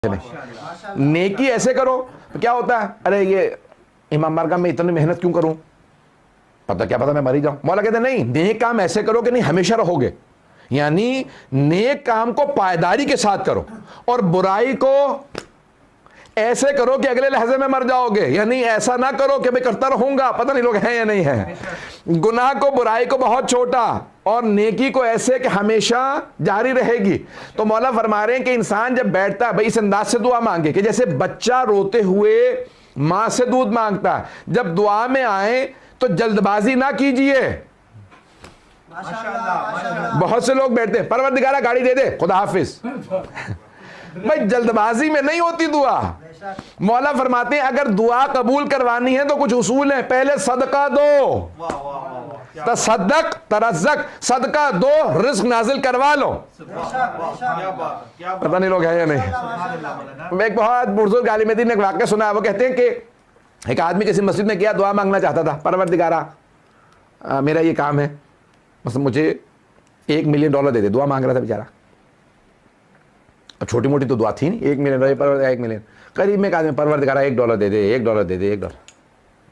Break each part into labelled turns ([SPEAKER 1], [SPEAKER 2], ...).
[SPEAKER 1] नेकी ऐसे करो तो क्या होता है, अरे ये इमाम बारगाह में इतनी मेहनत क्यों करूं, पता क्या पता मैं मर ही जाऊं। मौला कहते नहीं, नेक काम ऐसे करो कि नहीं हमेशा रहोगे, यानी नेक काम को पायदारी के साथ करो और बुराई को ऐसे करो कि अगले लहजे में मर जाओगे, यानी ऐसा ना करो कि मैं करता रहूंगा, पता नहीं लोग हैं या नहीं है। गुनाह को बुराई को बहुत छोटा और नेकी को ऐसे कि हमेशा जारी रहेगी। तो मौला फरमा रहे हैं कि इंसान जब बैठता है भाई इस अंदाज से दुआ मांगे कि जैसे बच्चा रोते हुए मां से दूध मांगता है, जब दुआ में आए तो जल्दबाजी ना कीजिए। बहुत से लोग बैठते हैं परवरदिगारा गाड़ी दे दे खुदा हाफिज, भाई जल्दबाजी में नहीं होती दुआ। मौला फरमाते हैं अगर दुआ कबूल करवानी है तो कुछ उसूल है, पहले सदका दो, तसद्दक तरज़्ज़क, सदका दो, रिज़्क़ नाजिल करवा लो। पता नहीं लोग हैं या नहीं। मैं एक बहुत बुजुर्ग आलिम दीन ने एक वाक़या सुना है, वो कहते हैं कि एक आदमी किसी मस्जिद में गया, दुआ मांगना चाहता था, परवरदिगारा मेरा ये काम है, मतलब मुझे $1 मिलियन दे दे, दुआ मांग रहा था बेचारा। अब छोटी मोटी तो दुआ थी नहीं, $1 मिलियन, $1 मिलियन, करीब में एक आदमी परवरदिगारा $1 दे दे, $1 दे दे, $1।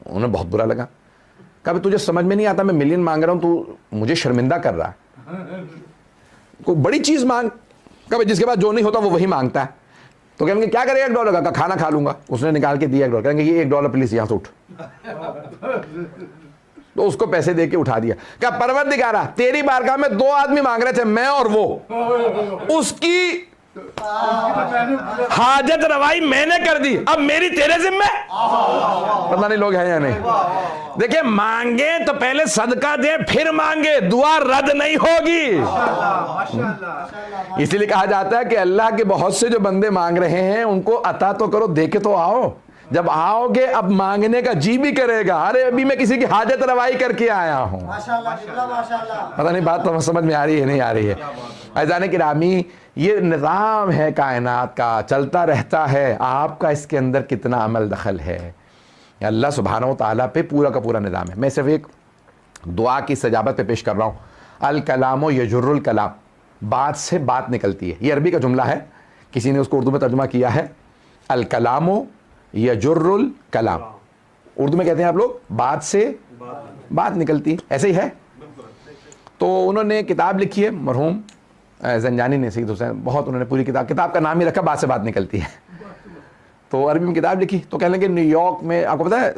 [SPEAKER 1] उन्हें बहुत बुरा लगा, कहा तुझे समझ में नहीं आता, मैं मिलियन मांग रहा हूं, तू मुझे शर्मिंदा कर रहा है, कोई बड़ी चीज मांग। कभी जिसके पास जो नहीं होता वो वही मांगता है। तो कहेंगे क्या करेगा $1 का, खाना खा लूंगा। उसने निकाल के दिया $1, कहेंगे ये $1 प्लीज यहां से उठ। तो उसको पैसे दे के उठा दिया, क्या परवरदिगारा तेरी बारगाह में 2 आदमी मांग रहे थे, मैं और वो, उसकी हाजत रवाई मैंने कर दी, अब मेरी तेरे जिम्मे। पता नहीं लोग हैं या नहीं। देखिए मांगे तो पहले सदका दे फिर मांगे, दुआ रद्द नहीं होगी। इसीलिए कहा जाता है कि अल्लाह के बहुत से जो बंदे मांग रहे हैं उनको अता तो करो, देके तो आओ। जब आओगे अब मांगने का जी भी करेगा, अरे अभी मैं किसी की हाजत रवाई करके आया हूं। पता नहीं बात तो समझ में आ रही है नहीं आ रही है। अज़ान किरामी, ये निज़ाम है कायनात का, चलता रहता है, आपका इसके अंदर कितना अमल दखल है, अल्लाह सुब्हानहू व तआला पे पूरा का पूरा निज़ाम है। मैं सिर्फ एक दुआ की सजावत पे पेश कर रहा हूँ। अल कलामो यजुर्रुल कलाम, बात से बात निकलती है, ये अरबी का जुमला है, किसी ने उसको उर्दू में तर्जुमा किया है अल कलामो यजुर्रुल कलाम। उर्दू में कहते हैं आप लोग बात से बात निकलती, ऐसे ही है। तो उन्होंने किताब लिखी है मरहूम ज़ंजानी ने, सईद हुसैन, बहुत उन्होंने पूरी किताब का नाम ही रखा बात से बात निकलती है। तो अरबी में किताब लिखी, तो कहने लगे न्यूयॉर्क में आपको पता है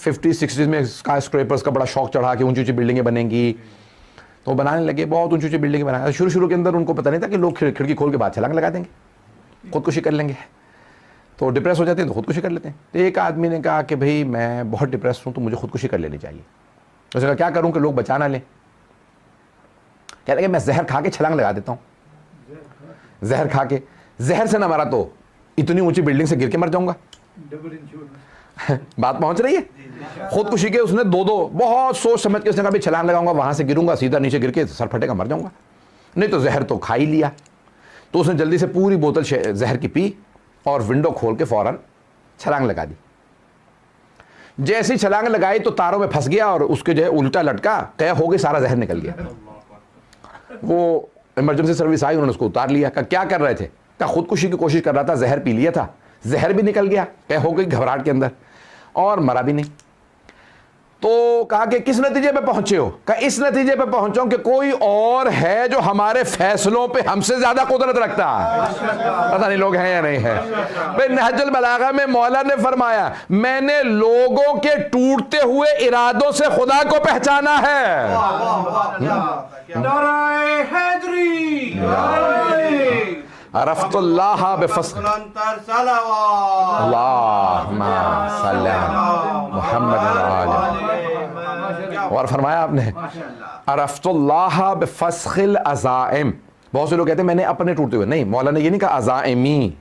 [SPEAKER 1] 50-60 में स्काई स्क्रैपर्स का बड़ा शौक चढ़ा कि ऊंची ऊंची बिल्डिंगें बनेंगी, तो बनाने लगे, बहुत ऊंची ऊंची बिल्डिंगें बनाए। शुरू के अंदर उनको पता नहीं था कि लोग खिड़की खोल के बाद छलांग लगा देंगे, खुदकुशी कर लेंगे, तो डिप्रेस हो जाते हैं तो खुदकुशी कर लेते हैं। तो एक आदमी ने कहा कि भाई मैं बहुत डिप्रेस हूँ तो मुझे खुदकुशी कर लेनी चाहिए। उसने कहा क्या करूँ कि लोग बचा ना लें। कहते हैं कि मैं जहर खा के छलांग लगा देता हूँ, जहर खा के, जहर से ना मरा तो इतनी ऊंची बिल्डिंग से गिर के मर जाऊंगा। बात पहुंच रही है। खुदकुशी के उसने दो बहुत सोच समझ के उसने कहा भाई छलांग लगाऊंगा, वहां से गिरूंगा, सीधा नीचे गिर के सर फटेगा, मर जाऊंगा, नहीं तो जहर तो खा ही लिया। तो उसने जल्दी से पूरी बोतल जहर की पी और विंडो खोल के फौरन छलांग लगा दी। जैसी छलांग लगाई तो तारों में फंस गया और उसके जो है उल्टा लटका, तय हो गई, सारा जहर निकल गया। वो इमरजेंसी सर्विस आई, उन्होंने उसको उतार लिया। क्या कर रहे थे, क्या खुदकुशी की कोशिश कर रहा था, जहर पी लिया था, जहर भी निकल गया, तय हो गई घबराहट के अंदर, और मरा भी नहीं। तो कहा कि किस नतीजे पे पहुंचे हो, कहा इस नतीजे पे पहुंचा हूं कि कोई और है जो हमारे फैसलों पे हमसे ज्यादा कुदरत रखता है। पता नहीं लोग हैं या नहीं है। भाई नहजुल बलागा में मौला ने फरमाया मैंने लोगों के टूटते हुए इरादों से खुदा को पहचाना है। अरफ़्तुल्लाह बिफ़स्ल अल्लाहुम्मा सल्ली अला मुहम्मद। और फरमाया आपने अरफ़्तुल्लाह बिफ़स्खिल अज़ाइम। बहुत से लोग कहते हैं मैंने अपने टूटते हुए, नहीं, मौला ने ये नहीं कहा अज़ाइमी,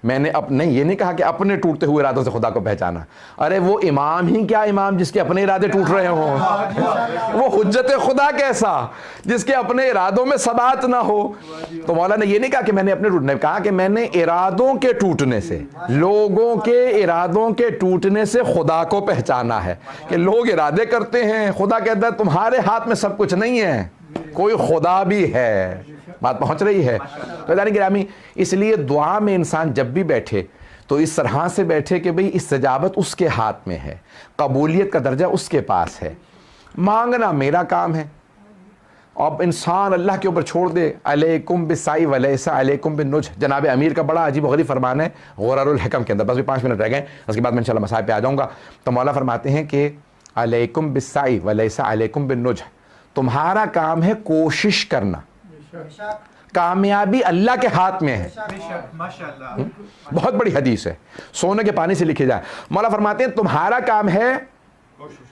[SPEAKER 1] मैंने नहीं, ये नहीं कहा कि अपने टूटते हुए इरादों से खुदा को पहचाना। अरे वो इमाम ही क्या इमाम जिसके अपने इरादे टूट रहे हों, वो हुज्जत खुदा कैसा जिसके अपने इरादों में सबात ना हो। तो मौला ने ये नहीं कहा कि मैंने अपने टूटने, कहा कि मैंने इरादों के टूटने से, लोगों के इरादों के टूटने से खुदा को पहचाना है। कि लोग इरादे करते हैं, खुदा कहता है तुम्हारे हाथ में सब कुछ नहीं है, कोई खुदा भी है। बात पहुंच रही है? तो यानी गिरामी, इसलिए दुआ में इंसान जब भी बैठे तो इस तरह से बैठे कि भाई इस्तजाबत उसके हाथ में है, कबूलियत का दर्जा उसके पास है। मांगना मेरा काम है। अब इंसान अल्लाह के ऊपर छोड़ दे, अलैकुम बिस्साई वलैसा अलैकुम बिन्नुज। जनाब अमीर का बड़ा अजीब गरीब फरमान है गुररुल हिकम के अंदर, बस भी 5 मिनट रह गए, उसके बाद मैं इंशाल्लाह मसाइब पे आ जाऊंगा। तो मौला फरमाते हैं कि अलैकुम बिस्साई वलैसा अलैकुम बिन्नुज, तुम्हारा काम है कोशिश करना, कामयाबी अल्लाह के हाथ में है। बहुत बड़ी हदीस है, सोने के पानी से लिखी जाए। मौला फरमाते हैं तुम्हारा काम है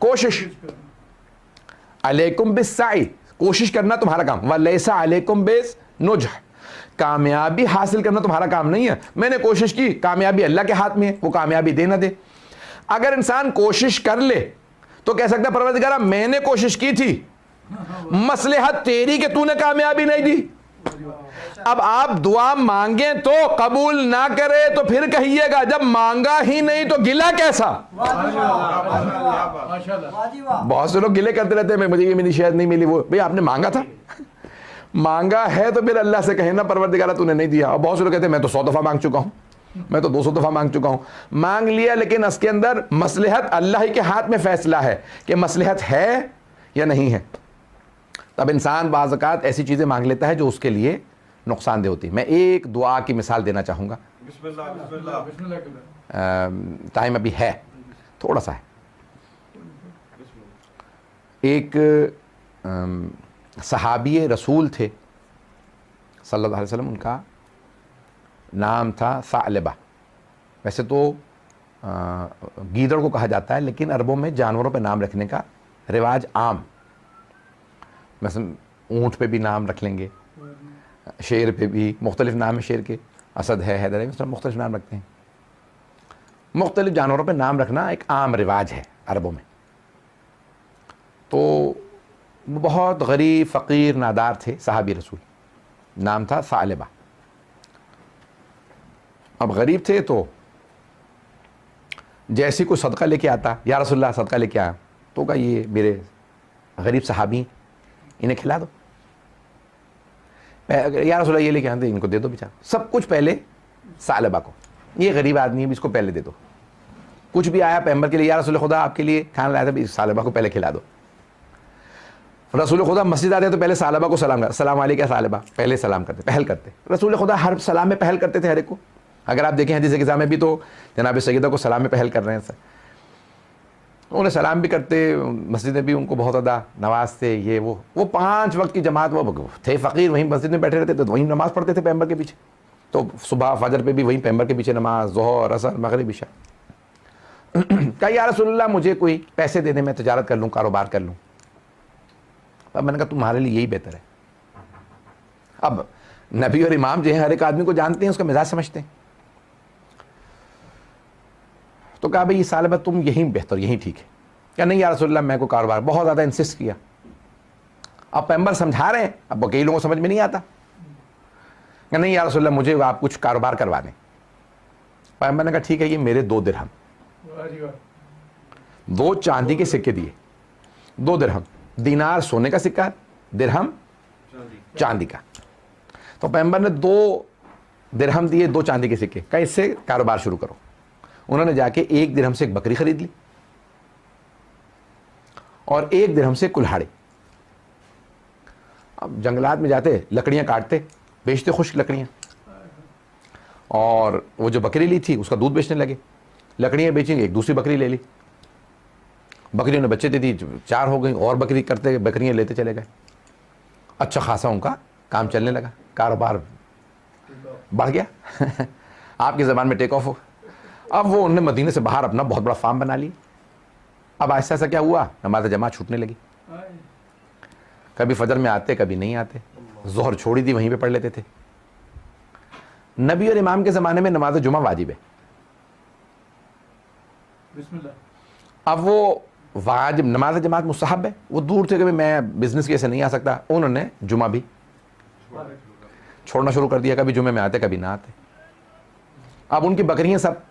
[SPEAKER 1] कोशिश, अलैकुम बिस्साई, कोशिश करना तुम्हारा काम, वलैसा अलैकुम बिन्नुज, कामयाबी हासिल करना तुम्हारा काम नहीं है। मैंने कोशिश की, कामयाबी अल्लाह के हाथ में है, वो कामयाबी दे ना दे। अगर इंसान कोशिश कर ले तो कह सकता है परवरदिगारा मैंने कोशिश की थी, मसलहत तेरी कि तूने कामयाबी नहीं दी। अब आप दुआ मांगे तो कबूल ना करे तो फिर कहिएगा जब मांगा ही नहीं तो गिला कैसा। बहुत से लोग गिले करते रहते हैं, मुझे ये मेरी शायद नहीं मिली। वो भाई आपने मांगा था, मांगा है तो फिर अल्लाह से कहे ना परवरदिगारा तूने नहीं दिया। और बहुत से लोग कहते हैं मैं तो 100 दफा मांग चुका हूं, मैं तो 200 दफा मांग चुका हूं। मांग लिया लेकिन उसके अंदर मसलहत अल्लाह ही के हाथ में फैसला है कि मसलहत है या नहीं है। तब इंसान बाज़ औक़ात ऐसी चीज़ें मांग लेता है जो उसके लिए नुकसानदेह होती है। मैं एक दुआ की मिसाल देना चाहूँगा, टाइम अभी है, थोड़ा सा है। एक सहाबी रसूल थे सल्लल्लाहु अलैहि वसल्लम, उनका नाम था सालबा। वैसे तो गीदड़ को कहा जाता है, लेकिन अरबों में जानवरों पे नाम रखने का रिवाज आम, मतलब ऊँट पे भी नाम रख लेंगे, शेर पे भी मुख्तलिफ नाम है, शेर के असद है, हैदर है, सब मुख्तलिफ नाम रखते हैं। मुख्तलिफ जानवरों पे नाम रखना एक आम रिवाज है अरबों में। तो बहुत गरीब फ़कीर नादार थे सहाबी रसूल, नाम था सालबा। अब गरीब थे तो जैसे कोई सदका लेके आता, या रसूलल्लाह सदका लेके आया, तो कहा ये मेरे गरीब सहाबी, इन्हें खिला दो। या रसूलल्लाह ये लेके आते, इनको दे दो बेचारा। सब कुछ पहले सालबा को, ये गरीब आदमी है, इसको पहले दे दो। कुछ भी आया पैगंबर के लिए, या रसूल खुदा आपके लिए खाना लाया था, सालबा को पहले खिला दो। रसूल खुदा मस्जिद आते तो पहले सालबा को सलाम कर, सलाम अलैका सालबा, पहले सलाम करते, पहल करते। रसूल खुदा हर सलाम में पहल करते थे हर एक को। अगर आप देखें हदीस किताब में भी तो जनाब सैयदा को सलाम में पहल कर रहे हैं सर, उन्हें सलाम भी करते, मस्जिद में भी उनको बहुत ज़्यादा नवाजते। ये वो 5 वक्त की जमात, वो थे फ़कीर, वहीं मस्जिद में बैठे रहते तो वहीं नमाज़ पढ़ते थे पैगंबर के पीछे। तो सुबह फजर पे भी वहीं पैगंबर के पीछे नमाज, ज़ोहर, असर, मगरिब, इशा। कहा या रसूलल्लाह मुझे कोई पैसे दे दे, मैं तजारत कर लूँ, कारोबार कर लूँ। अब मैंने कहा तुम्हारे लिए यही बेहतर है। अब नबी और इमाम जो है हर एक आदमी को जानते हैं, उसका मिजाज समझते हैं। तो कहा भाई सालबा तुम यही बेहतर, यही ठीक है। क्या नहीं या रसूलल्लाह मैं को कारोबार, बहुत ज़्यादा इंसिस्ट किया। अब पैगंबर समझा रहे हैं, अब कई लोगों को समझ में नहीं आता। क्या नहीं या रसूलल्लाह मुझे आप कुछ कारोबार करवा दें। पैगंबर ने कहा ठीक है, ये मेरे 2 दिरहम, 2 चांदी के सिक्के दिए। 2 दिरहम, दीनार सोने का सिक्का, दिरहम चांदी का। तो पैगंबर ने 2 दिरहम दिए, 2 चांदी के सिक्के, कहा इससे कारोबार शुरू करो। उन्होंने जाके 1 दिरहम से एक बकरी खरीद ली और 1 दिरहम से कुल्हाड़ी। अब जंगलात में जाते, लकड़ियां काटते, बेचते खुश्क लकड़ियां, और वो जो बकरी ली थी उसका दूध बेचने लगे। लकड़ियां बेचेंगे, एक दूसरी बकरी ले ली, बकरियों ने बच्चे दे दी, 4 हो गई, और बकरी करते, बकरियां लेते चले गए। अच्छा खासा उनका काम चलने लगा, कारोबार बढ़ गया। आपकी ज़बान में टेक ऑफ हो। अब वो उन्होंने मदीने से बाहर अपना बहुत बड़ा फार्म बना लिया। अब ऐसा ऐसा क्या हुआ, नमाज जमात छूटने लगी। कभी फजर में आते, कभी नहीं आते, जोहर छोड़ी दी, वहीं पे पढ़ लेते थे। नबी और इमाम के ज़माने में नमाज जुमा वाजिब है। अब वो वाजिब, नमाज जमात मुस्तहब है। वो दूर थे कि मैं बिजनेस की वजह से नहीं आ सकता, उन्होंने जुमा भी छोड़ना शुरू कर दिया। कभी जुमे में आते, कभी ना आते। अब उनकी बकरियां सब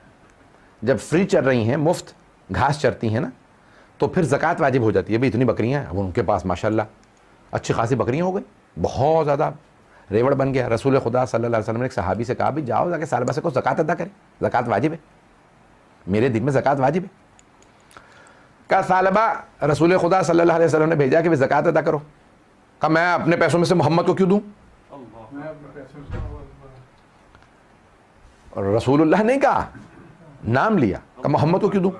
[SPEAKER 1] जब फ्री चल रही हैं, मुफ्त घास चरती हैं ना, तो फिर ज़कात वाजिब हो जाती है। भाई इतनी बकरियां हैं, अब उनके पास माशाल्लाह अच्छी खासी बकरियां हो गई, बहुत ज़्यादा रेवड़ बन गया। रसूल खुदा सल्लल्लाहु अलैहि वसल्लम ने एक सहाबी से कहा, भी जाओ जाके सालबा से को ज़कात अदा करे, ज़कात वाजिब है, मेरे दिन में ज़कात वाजिब है। कहा सालबा, रसूल खुदा सल्लल्लाहु अलैहि वसल्लम ने भेजा कि वे ज़कात अदा करो। कहा मैं अपने पैसों में से मोहम्मद को क्यों दूं? और रसूलुल्लाह ने कहा, नाम लिया, कहा मोहम्मद को क्यों दूं?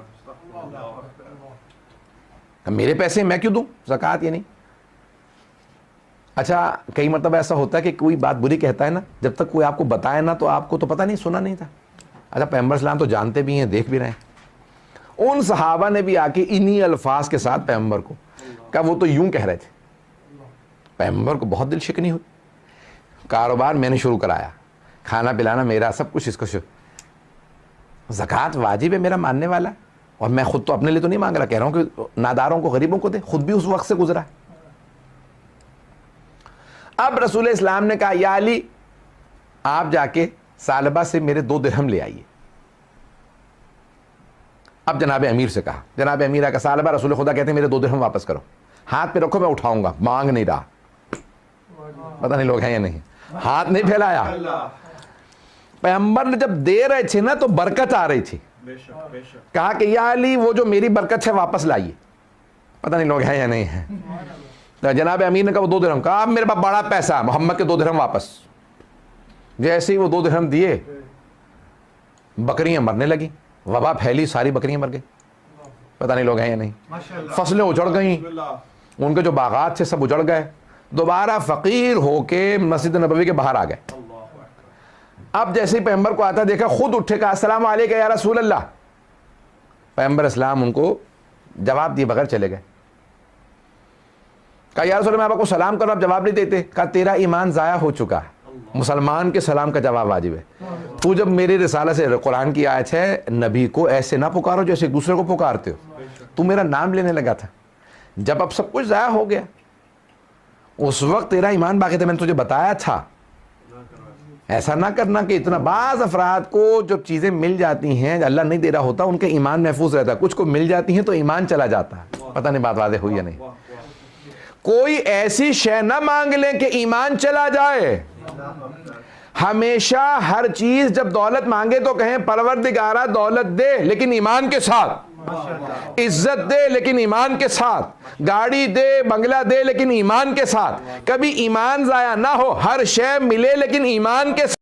[SPEAKER 1] मेरे पैसे मैं क्यों दूं ज़कात? ये नहीं। अच्छा, कई मरतबा ऐसा होता है कि कोई बात बुरी कहता है ना, जब तक कोई आपको बताए ना तो आपको तो पता नहीं, सुना नहीं था। अच्छा, पैगंबर सलाम तो जानते भी हैं, देख भी रहे हैं। उन सहाबा ने भी आके इन्हीं अल्फाज के साथ पैगंबर को कहा, वो तो यूं कह रहे थे। पैगंबर को बहुत दिल शिकनी हुई। कारोबार मैंने शुरू कराया, खाना पिलाना मेरा, सब कुछ इसको ज़कात वाजिब है, मेरा मानने वाला। और मैं खुद तो अपने लिए तो नहीं मांग रहा, कह रहा हूं कि नादारों को, गरीबों को दे, खुद भी उस वक्त से गुजरा। अब रसूल इस्लाम ने कहा, या अली, आप जाके सालबा से मेरे 2 दिरहम ले आइए। अब जनाब अमीर से कहा, जनाब अमीर आका, सालबा रसूल खुदा कहते हैं मेरे 2 दिरहम वापस करो। हाथ पे रखो, मैं उठाऊंगा। मांग नहीं रहा, पता नहीं लोग हैं या नहीं, हाथ नहीं फैलाया। पैगंबर ने जब दे रहे थे ना तो बरकत आ रही थी। कहा कि या अली, वो जो मेरी बरकत है वापस लाइए। पता नहीं लोग हैं या नहीं है। तो जनाब अमीर ने कहा, वो 2 दिरहम। कहा, अब मेरे पास बड़ा पैसा, मोहम्मद के 2 दिरहम वापस। जैसे ही वो 2 दिरहम दिए, बकरियां मरने लगी, वबा फैली, सारी बकरियां मर गई। पता नहीं लोग हैं या नहीं। फसलें उजड़ गई, उनके जो बागात थे सब उजड़ गए। दोबारा फकीर होके मस्जिद नबवी के बाहर आ गए। अब जैसे ही पैगंबर को आता देखा, खुद उठे, कहा अस्सलाम वालेकुम या रसूल अल्लाह। पैगंबर इस्लाम उनको जवाब दिए बगैर चले गए। कहा या रसूल अल्लाह, मैं आपको सलाम कर रहा, आप जवाब नहीं देते। कहा तेरा ईमान ज़ाया हो चुका है, मुसलमान के सलाम का जवाब वाजिब है। तू जब मेरी रिसाला से, कुरान की आयत है, नबी को ऐसे ना पुकारो जैसे एक दूसरे को पुकारते हो। तू मेरा नाम लेने लगा था, जब अब सब कुछ ज़ाया हो गया, उस वक्त तेरा ईमान बाकी था, मैंने तुझे बताया था। ऐसा ना करना कि इतना, बाज़ अफराद को जब चीज़ें मिल जाती हैं, अल्लाह नहीं दे रहा होता, उनके ईमान महफूज रहता है। कुछ को मिल जाती हैं तो ईमान चला जाता है। पता नहीं बात वाज़ेह हुई या नहीं। कोई ऐसी शय ना मांग लें कि ईमान चला जाए। हमेशा हर चीज जब दौलत मांगे तो कहें परवरदिगारा दौलत दे लेकिन ईमान के साथ, इज्जत दे लेकिन ईमान के साथ, गाड़ी दे, बंगला दे लेकिन ईमान के साथ। कभी ईमान जाया ना हो, हर शय मिले लेकिन ईमान के साथ।